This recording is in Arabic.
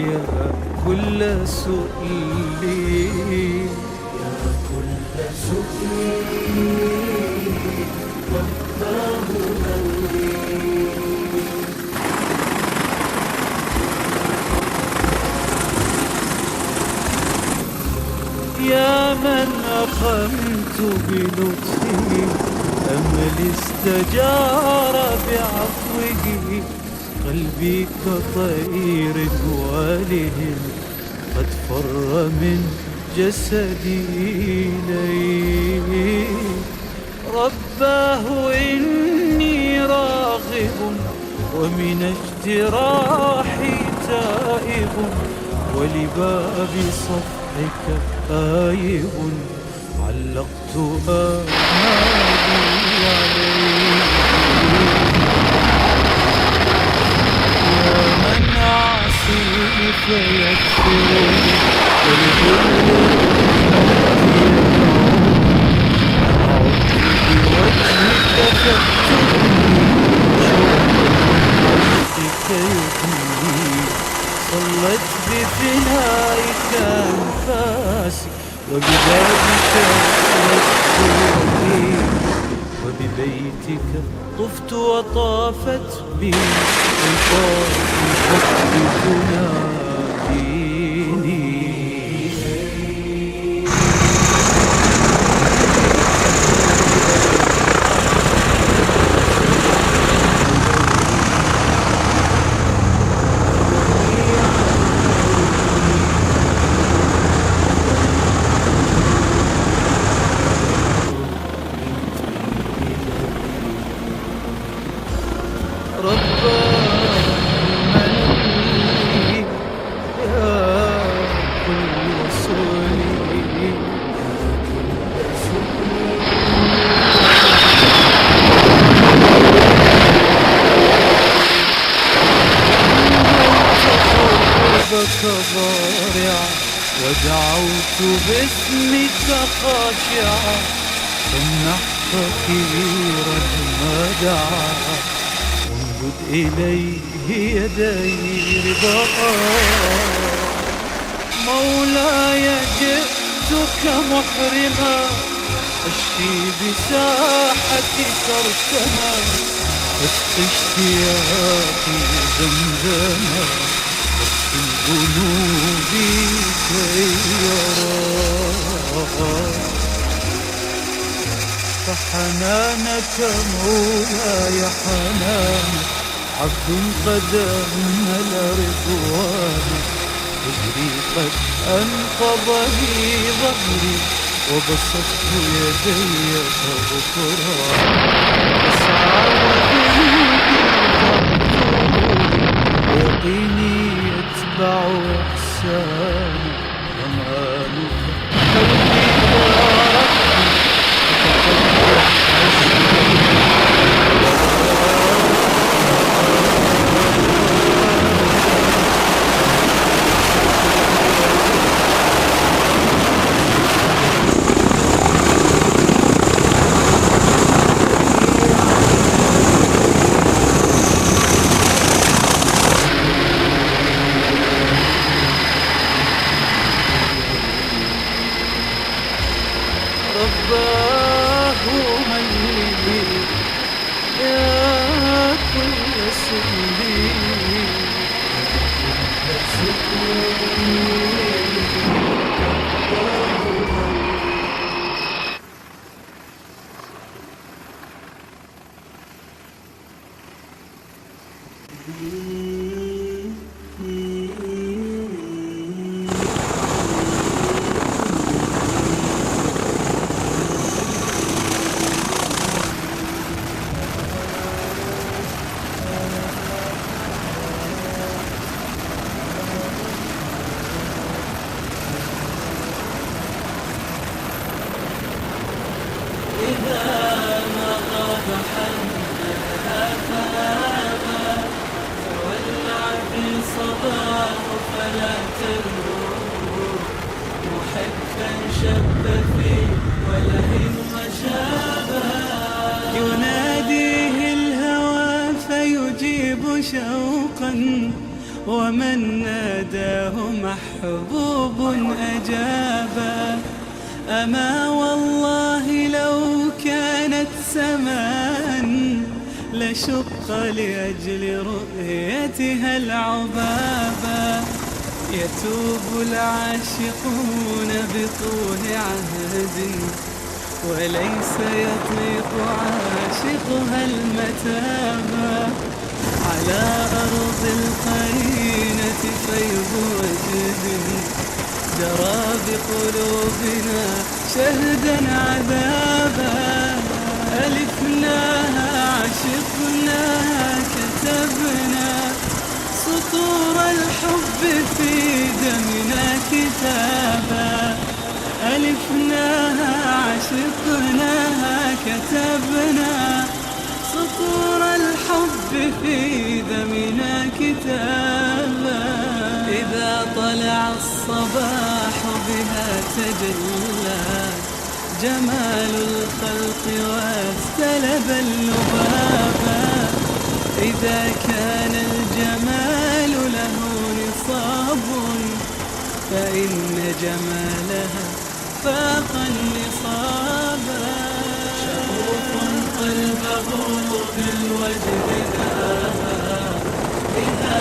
يا كل سؤلي، يا كل سؤلي والله أولي. يا من أقمت بلطفه أملي استجار بعفوه، قلبي كطير واله قد فر من جسدي إليه. رباه إني راغب ومن اجتراحي تائب، ولباب صفحك آيب علقت آمالي عليه. يا من أعصي فيغفرني ولكل بوجهك فاكتبني شوقك يغني. صلت بفنائك أنفاسي وببابك أسرتني، وببيتك طفت وطافت بي ألطاف الحب تناديني. ضارعا ودعوت باسمك خاشعا، فامنح فقيرا ما دعا وامدد إليه يدي رضاء. مولاي جئتك محرما أشكي بساحتك ارتما، فاسق اشتياقي زمزما واغسل ذنوبي كي يرى. فحنانك مولاي حنانك عبد قد أهمل رضوانك، أجري قد أنقضني ظهري وبسطت يدي فغفران. أسعى وذنوبي ويقيني يتبع إحساني، ضمانك قلبي وربي فتقبل رباه من لي يا كل سؤلي. فلا تلوم محبا شب فيه ولهن وشابا، يناديه الهوى فيجيب شوقا ومن ناداه محبوب أجابا. أما والله لو كانت سمان لشق لأجل رؤيتها العبابا. يتوب العاشقون بطول عهد وليس يطيق عاشقها المتابا. على أرض القرينة فيض وجد جرى بقلوبنا شهدا عذابا. ألفناها عشقناها كتبنا سطور الحب في دمنا كتابا. ألفناها عشقناها كتبنا سطور الحب في دمنا كتابا. إذا طلع الصباح بها تجلى جمال الخلق واستلب اللبابا. إذا كان الجمال له نصاب فإن جمالها فاق النصابا. شغوف قلبه بالوجد ذاها إذا